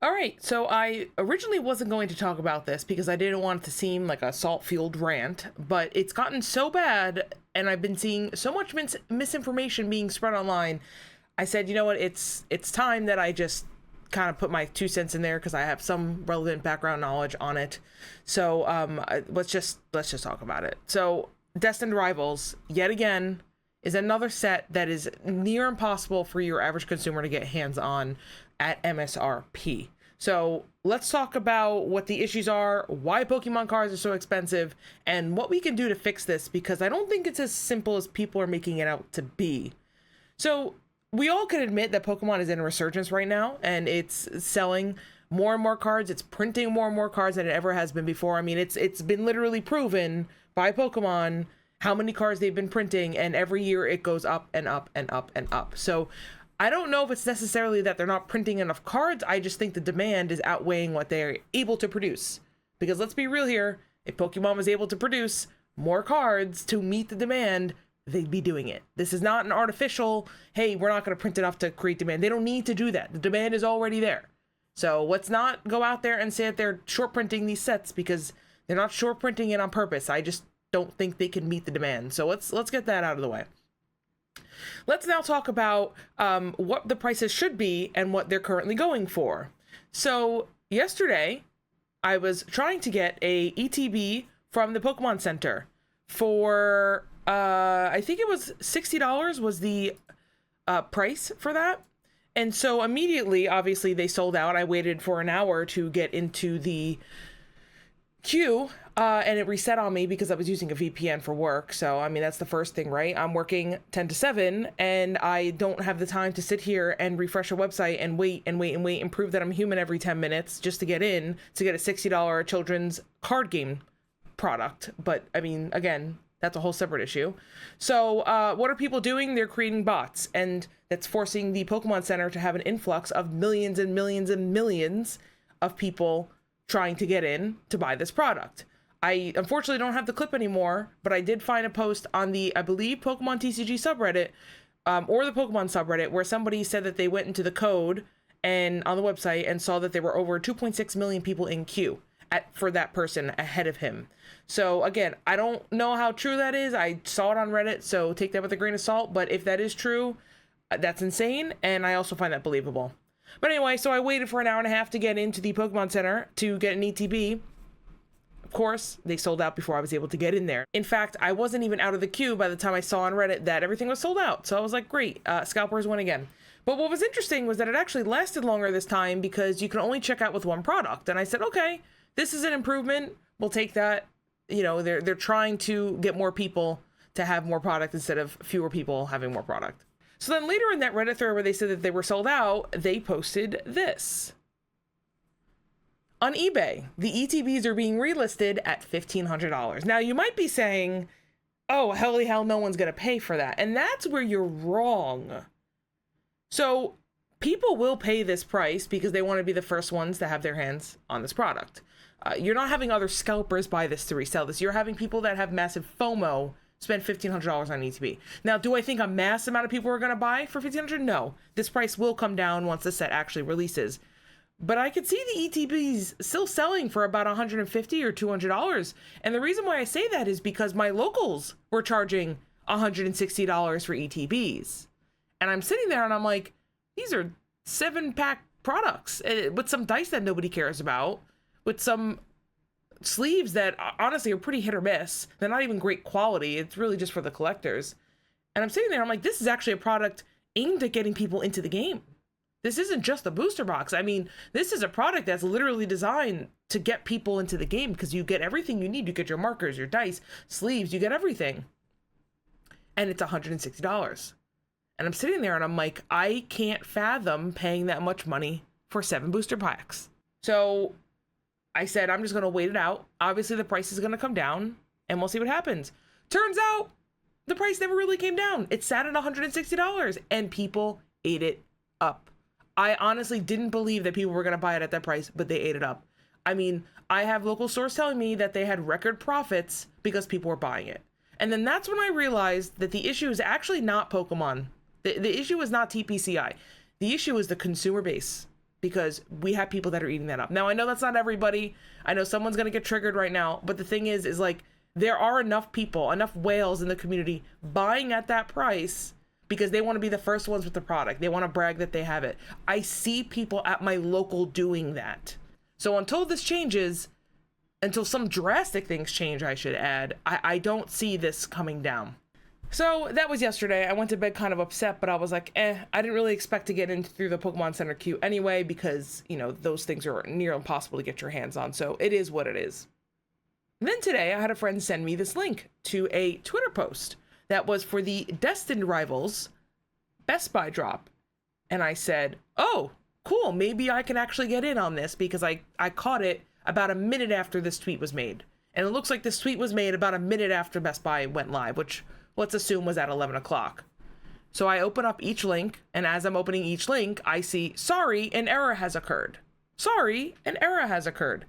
All right, so I originally wasn't going to talk about this because I didn't want it to seem like a salt-fueled rant, but it's gotten so bad, and I've been seeing so much misinformation being spread online. I said, you know what, it's time that I just kind of put my 2 cents in there because I have some relevant background knowledge on it. So let's just talk about it. So Destined Rivals, yet again, is another set that is near impossible for your average consumer to get hands on at MSRP. So let's talk about what the issues are, why Pokemon cards are so expensive, and what we can do to fix this, because I don't think it's as simple as people are making it out to be. So we all can admit that Pokemon is in a resurgence right now, and it's selling more and more cards. It's printing more and more cards than it ever has been before. I mean, it's been literally proven by Pokemon how many cards they've been printing, and every year it goes up and up and up and up. So I don't know if it's necessarily that they're not printing enough cards. I just think the demand is outweighing what they're able to produce. Because let's be real here, if Pokemon was able to produce more cards to meet the demand, they'd be doing it. This is not an artificial, hey, we're not going to print enough to create demand. They don't need to do that. The demand is already there. So let's not go out there and say that they're short printing these sets, because they're not short printing it on purpose. I just don't think they can meet the demand. So let's get that out of the way. Let's now talk about what the prices should be and what they're currently going for. So yesterday, I was trying to get a ETB from the Pokemon Center for, I think it was $60 was the price for that. And so immediately, obviously, they sold out. I waited for an hour to get into the queue, and it reset on me because I was using a VPN for work. So, I mean, that's the first thing, right? I'm working 10 to 7, and I don't have the time to sit here and refresh a website and wait and prove that I'm human every 10 minutes just to get in, to get a $60 children's card game product. But, I mean, again, that's a whole separate issue. So, what are people doing? They're creating bots, and that's forcing the Pokemon Center to have an influx of millions and millions and millions of people trying to get in to buy this product. I unfortunately don't have the clip anymore, but I did find a post on the, I believe, Pokemon TCG subreddit, or the Pokemon subreddit, where somebody said that they went into the code and on the website and saw that there were over 2.6 million people in queue for that person ahead of him. So again, I don't know how true that is. I saw it on Reddit, so take that with a grain of salt. But if that is true, that's insane, and I also find that believable. But anyway, so I waited for an hour and a half to get into the Pokemon Center to get an ETB. Of course, they sold out before I was able to get in there. In fact, I wasn't even out of the queue by the time I saw on Reddit that everything was sold out. So I was like, great, scalpers win again. But what was interesting was that it actually lasted longer this time because you can only check out with one product. And I said, okay, this is an improvement. We'll take that. You know, they're trying to get more people to have more product instead of fewer people having more product. So then later in that Reddit thread where they said that they were sold out, they posted this. On eBay, the ETBs are being relisted at $1,500. Now you might be saying, oh, holy hell, no one's going to pay for that. And that's where you're wrong. So people will pay this price because they want to be the first ones to have their hands on this product. You're not having other scalpers buy this to resell this. You're having people that have massive FOMO spend $1,500 on ETB. Now, do I think a mass amount of people are going to buy for $1,500? No. This price will come down once the set actually releases. But I could see the ETBs still selling for about $150 or $200. And the reason why I say that is because my locals were charging $160 for ETBs. And I'm sitting there and I'm like, these are 7-pack products with some dice that nobody cares about, with some sleeves that honestly are pretty hit or miss. They're not even great quality. It's really just for the collectors. And I'm sitting there, I'm like, this is actually a product aimed at getting people into the game. This isn't just a booster box. I mean, this is a product that's literally designed to get people into the game because you get everything you need. You get your markers, your dice, sleeves, you get everything. And it's $160. And I'm sitting there and I'm like, I can't fathom paying that much money for 7 booster packs. So I said, I'm just going to wait it out. Obviously, the price is going to come down and we'll see what happens. Turns out the price never really came down. It sat at $160 and people ate it up. I honestly didn't believe that people were going to buy it at that price, but they ate it up. I mean, I have local stores telling me that they had record profits because people were buying it. And then that's when I realized that the issue is actually not Pokemon. The issue is not TPCI. The issue is the consumer base. because we have people that are eating that up. Now, I know that's not everybody. I know someone's going to get triggered right now, but the thing is like, there are enough people, enough whales in the community buying at that price because they want to be the first ones with the product. They want to brag that they have it. I see people at my local doing that. So until this changes, until some drastic things change, I should add, I don't see this coming down. So that was yesterday. I went to bed kind of upset, but I was like, I didn't really expect to get in through the Pokemon Center queue anyway, because, you know, those things are near impossible to get your hands on. So it is what it is. And then today I had a friend send me this link to a Twitter post that was for the Destined Rivals Best Buy drop. And I said, oh, cool. Maybe I can actually get in on this, because I caught it about a minute after this tweet was made. And it looks like this tweet was made about a minute after Best Buy went live, which let's assume was at 11 o'clock. So I open up each link, and as I'm opening each link, I see, sorry, an error has occurred. Sorry, an error has occurred.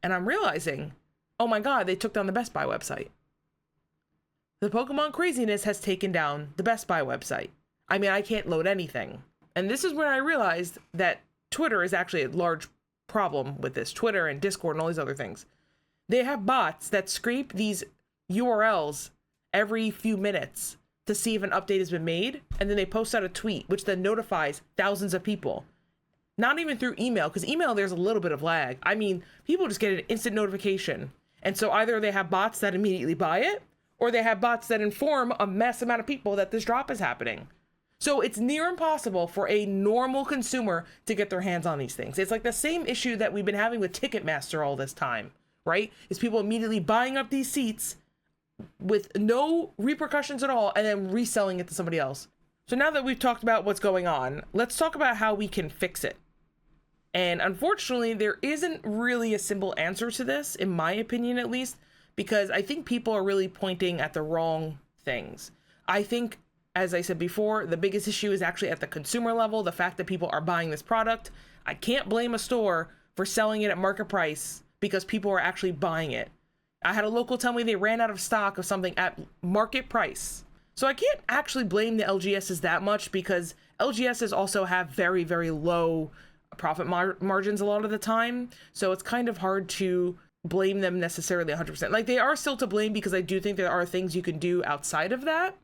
And I'm realizing, oh my God, they took down the Best Buy website. The Pokemon craziness has taken down the Best Buy website. I mean, I can't load anything. And this is where I realized that Twitter is actually a large problem with this. Twitter and Discord and all these other things. They have bots that scrape these URLs every few minutes to see if an update has been made, and then they post out a tweet which then notifies thousands of people. Not even through email, because email there's a little bit of lag. I mean, people just get an instant notification, and so either they have bots that immediately buy it, or they have bots that inform a mass amount of people that this drop is happening. So it's near impossible for a normal consumer to get their hands on these things. It's like the same issue that we've been having with Ticketmaster all this time, right? Is people immediately buying up these seats with no repercussions at all and then reselling it to somebody else. So now that we've talked about what's going on, let's talk about how we can fix it. And unfortunately, there isn't really a simple answer to this, in my opinion at least, because I think people are really pointing at the wrong things. I think, as I said before, the biggest issue is actually at the consumer level, the fact that people are buying this product. I can't blame a store for selling it at market price because people are actually buying it. I had a local tell me they ran out of stock of something at market price. So I can't actually blame the LGSs that much, because LGSs also have very, very low profit margins a lot of the time. So it's kind of hard to blame them necessarily 100%. Like, they are still to blame, because I do think there are things you can do outside of that.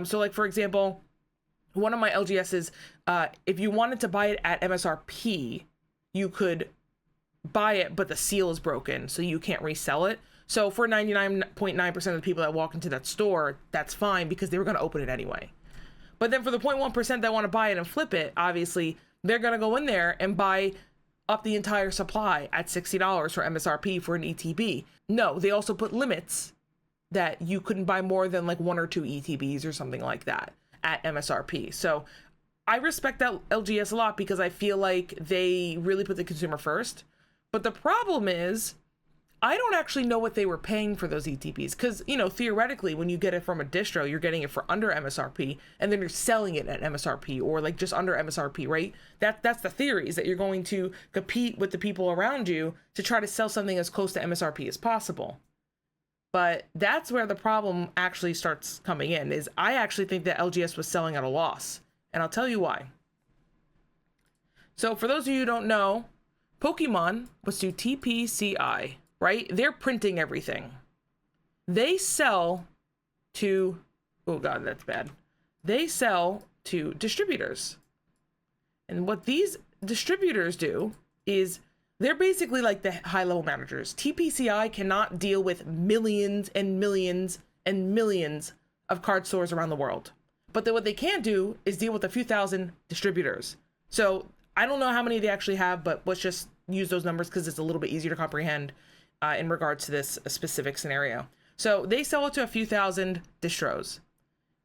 So like, for example, one of my LGSs, if you wanted to buy it at MSRP, you could buy it, but the seal is broken, so you can't resell it. So for 99.9% of the people that walk into that store, that's fine, because they were going to open it anyway. But then for the 0.1% that want to buy it and flip it, obviously, they're going to go in there and buy up the entire supply at $60 for MSRP for an ETB. No, they also put limits that you couldn't buy more than like 1 or 2 ETBs or something like that at MSRP. So I respect that LGS a lot, because I feel like they really put the consumer first. But the problem is, I don't actually know what they were paying for those ETBs, because, you know, theoretically, when you get it from a distro, you're getting it for under MSRP, and then you're selling it at MSRP, or like just under MSRP, right? That's the theory, is that you're going to compete with the people around you to try to sell something as close to MSRP as possible. But that's where the problem actually starts coming in, is I actually think that LGS was selling at a loss, and I'll tell you why. So for those of you who don't know, Pokemon was to TPCI, right? They're printing everything. They sell to, oh God, that's bad. They sell to distributors. And what these distributors do is they're basically like the high-level managers. TPCI cannot deal with millions and millions and millions of card stores around the world. But then what they can do is deal with a few thousand distributors. So I don't know how many they actually have, but let's just use those numbers because it's a little bit easier to comprehend in regards to this specific scenario. So they sell it to a few thousand distros.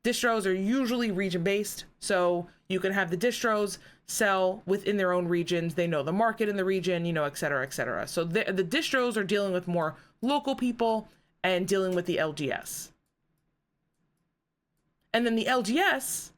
Distros are usually region-based, so you can have the distros sell within their own regions. They know the market in the region, you know, et cetera, et cetera. So the distros are dealing with more local people and dealing with the LGS. And then the LGS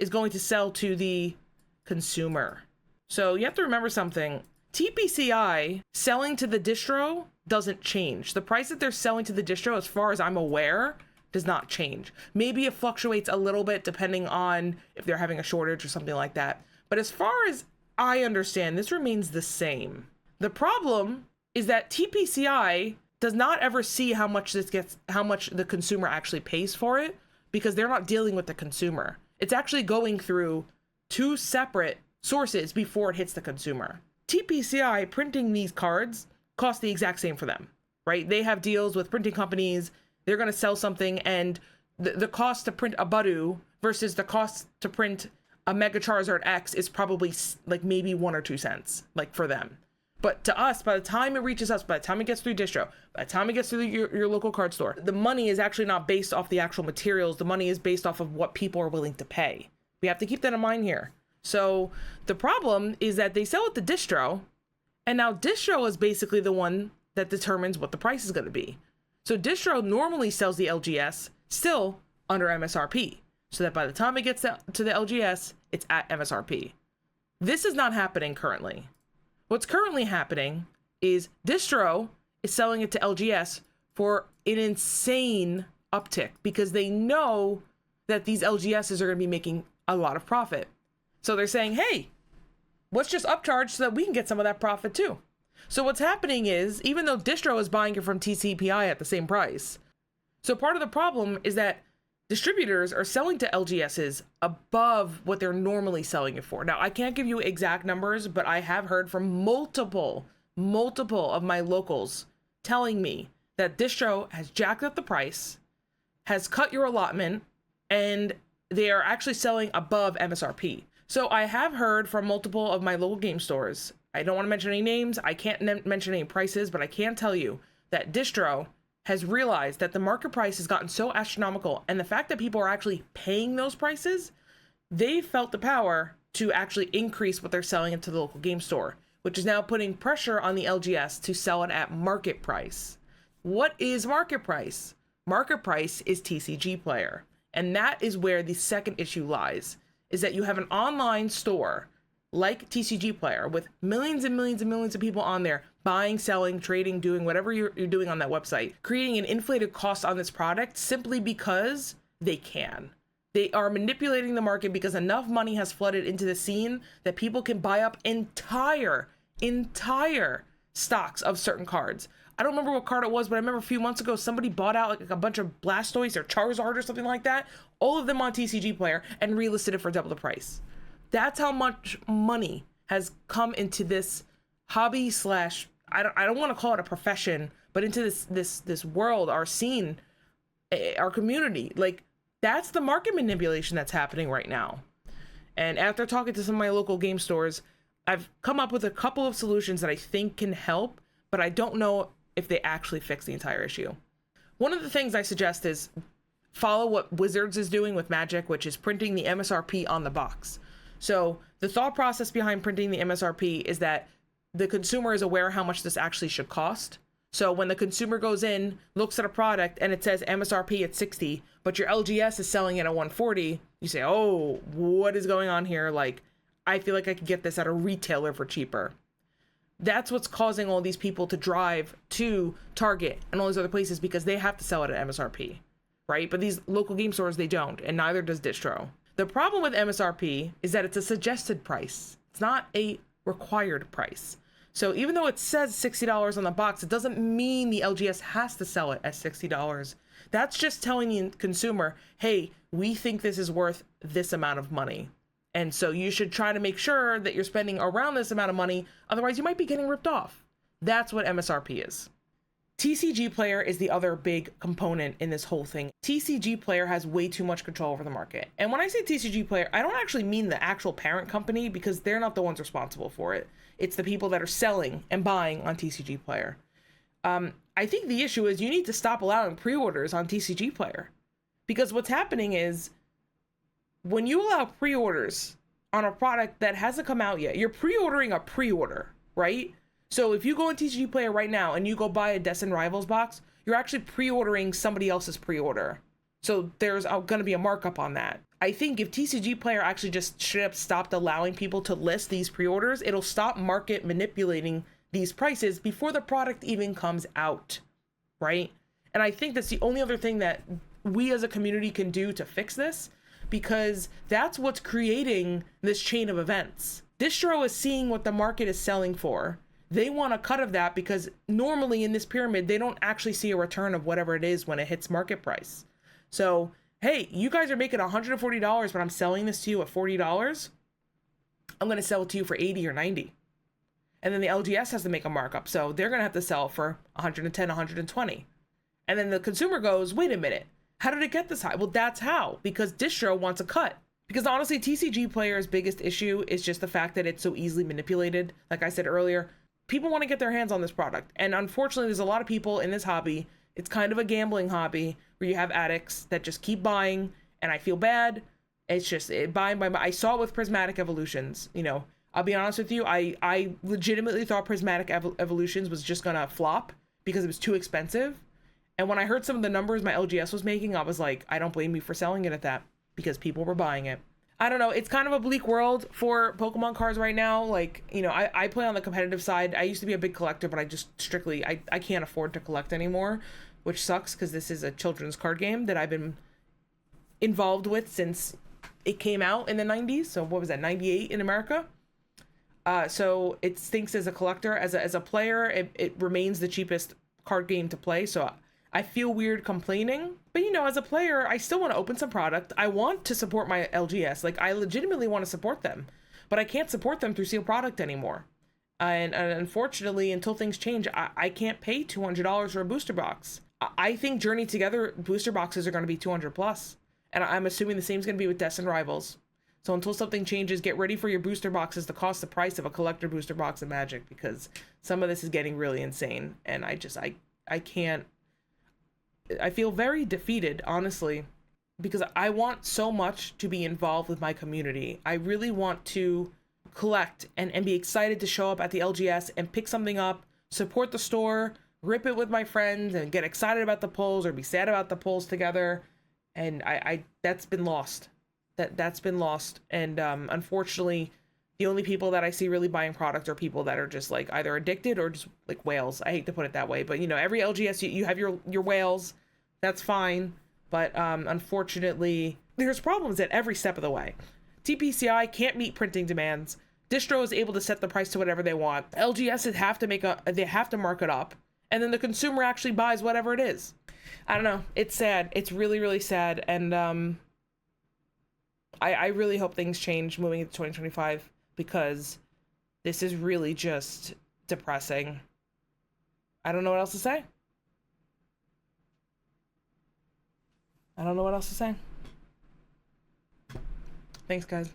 is going to sell to the consumer. So you have to remember something. TPCI selling to the distro doesn't change. The price that they're selling to the distro, as far as I'm aware, does not change. Maybe it fluctuates a little bit depending on if they're having a shortage or something like that. But as far as I understand, this remains the same. The problem is that TPCI does not ever see how much the consumer actually pays for it, because they're not dealing with the consumer. It's actually going through two separate sources before it hits the consumer. TPCI printing these cards costs the exact same for them, right? They have deals with printing companies. They're going to sell something, and the cost to print a Budu versus the cost to print a Mega Charizard X is probably like maybe 1 or 2 cents, like for them. But to us, by the time it reaches us, by the time it gets through distro, by the time it gets through your local card store, the money is actually not based off the actual materials. The money is based off of what people are willing to pay. We have to keep that in mind here. So the problem is that they sell it to distro, and now distro is basically the one that determines what the price is going to be. So distro normally sells the LGS still under MSRP, so that by the time it gets to the LGS, it's at MSRP. This is not happening currently. What's currently happening is distro is selling it to LGS for an insane uptick, because they know that these LGSs are going to be making a lot of profit. So they're saying, hey, let's just upcharge so that we can get some of that profit too. So what's happening is, even though distro is buying it from TCPI at the same price, so part of the problem is that distributors are selling to LGSs above what they're normally selling it for. Now, I can't give you exact numbers, but I have heard from multiple of my locals telling me that distro has jacked up the price, has cut your allotment, and they are actually selling above MSRP. So I have heard from multiple of my local game stores. I don't want to mention any names. I can't mention any prices, but I can tell you that distro has realized that the market price has gotten so astronomical, and the fact that people are actually paying those prices, they felt the power to actually increase what they're selling into the local game store, which is now putting pressure on the LGS to sell it at market price. What is market price? Market price is TCG Player. And that is where the second issue lies, is that you have an online store like TCG Player with millions and millions and millions of people on there buying, selling, trading, doing whatever you're doing on that website, creating an inflated cost on this product simply because they can. They are manipulating the market because enough money has flooded into the scene that people can buy up entire stocks of certain cards. I don't remember what card it was, but I remember a few months ago, somebody bought out like a bunch of Blastoise or Charizard or something like that, all of them on TCG Player, and relisted it for double the price. That's how much money has come into this hobby slash, I don't want to call it a profession, but into this world, our scene, our community. Like, that's the market manipulation that's happening right now. And after talking to some of my local game stores, I've come up with a couple of solutions that I think can help, but I don't know if they actually fix the entire issue. One of the things I suggest is follow what Wizards is doing with Magic, which is printing the MSRP on the box. So the thought process behind printing the MSRP is that the consumer is aware how much this actually should cost. So when the consumer goes in, looks at a product, and it says MSRP at 60, but your LGS is selling it at 140, you say, oh, what is going on here? Like, I feel like I could get this at a retailer for cheaper. That's what's causing all these people to drive to Target and all these other places, because they have to sell it at MSRP, right? But these local game stores, they don't, and neither does distro. The problem with MSRP is that it's a suggested price. It's not a required price. So even though it says $60 on the box, it doesn't mean the LGS has to sell it at $60. That's just telling the consumer, hey, we think this is worth this amount of money. And so you should try to make sure that you're spending around this amount of money. Otherwise, you might be getting ripped off. That's what MSRP is. TCG Player is the other big component in this whole thing. TCG Player has way too much control over the market. And when I say TCG Player, I don't actually mean the actual parent company, because they're not the ones responsible for it. It's the people that are selling and buying on TCG Player. I think the issue is you need to stop allowing pre-orders on TCG Player. Because what's happening is, when you allow pre-orders on a product that hasn't come out yet, you're pre-ordering a pre-order, right? So if you go in TCG Player right now and you go buy a Destined Rivals box, you're actually pre-ordering somebody else's pre-order. So there's going to be a markup on that. I think if TCG Player actually just straight up stopped allowing people to list these pre-orders, it'll stop market manipulating these prices before the product even comes out, right? And I think that's the only other thing that we as a community can do to fix this, because that's what's creating this chain of events. Distro is seeing what the market is selling for. They want a cut of that because normally in this pyramid, they don't actually see a return of whatever it is when it hits market price. So, hey, you guys are making $140, but I'm selling this to you at $40. I'm going to sell it to you for 80 or 90. And then the LGS has to make a markup. So they're going to have to sell for 110, 120. And then the consumer goes, wait a minute, how did it get this high? Well, that's how, because distro wants a cut. Because honestly, TCG players' biggest issue is just the fact that it's so easily manipulated. Like I said earlier, people want to get their hands on this product. And unfortunately, there's a lot of people in this hobby. It's kind of a gambling hobby where you have addicts that just keep buying. And I feel bad. It's just buying. I saw it with Prismatic Evolutions. You know, I'll be honest with you. I legitimately thought Prismatic Evolutions was just going to flop because it was too expensive. And when I heard some of the numbers my LGS was making, I was like, I don't blame you for selling it at that because people were buying it. I don't know. It's kind of a bleak world for Pokemon cards right now. Like, you know, I play on the competitive side. I used to be a big collector, but I just strictly, I can't afford to collect anymore, which sucks because this is a children's card game that I've been involved with since it came out in the 90s. So what was that, 98 in America? So it stinks as a collector. As a player, it remains the cheapest card game to play. So I feel weird complaining, but you know, as a player, I still want to open some product. I want to support my LGS. Like, I legitimately want to support them, but I can't support them through sealed product anymore. And unfortunately, until things change, I can't pay $200 for a booster box. I think Journey Together booster boxes are going to be 200 plus. And I'm assuming the same is going to be with Destined Rivals. So until something changes, get ready for your booster boxes to cost the price of a collector booster box in Magic, because some of this is getting really insane. And I can't. I feel very defeated, honestly, because I want so much to be involved with my community. I really want to collect and be excited to show up at the LGS and pick something up, support the store, rip it with my friends, and get excited about the pulls or be sad about the pulls together. And I that's been lost. That's been lost. And unfortunately, the only people that I see really buying product are people that are just like either addicted or just like whales. I hate to put it that way, but you know, every LGS you have your whales. That's fine. But unfortunately, there's problems at every step of the way. TPCI can't meet printing demands. Distro is able to set the price to whatever they want. LGSs have to mark it up, and then the consumer actually buys whatever it is. I don't know. It's sad. It's really, really sad. And I really hope things change moving into 2025, because this is really just depressing. I don't know what else to say. I don't know what else to say. Thanks, guys.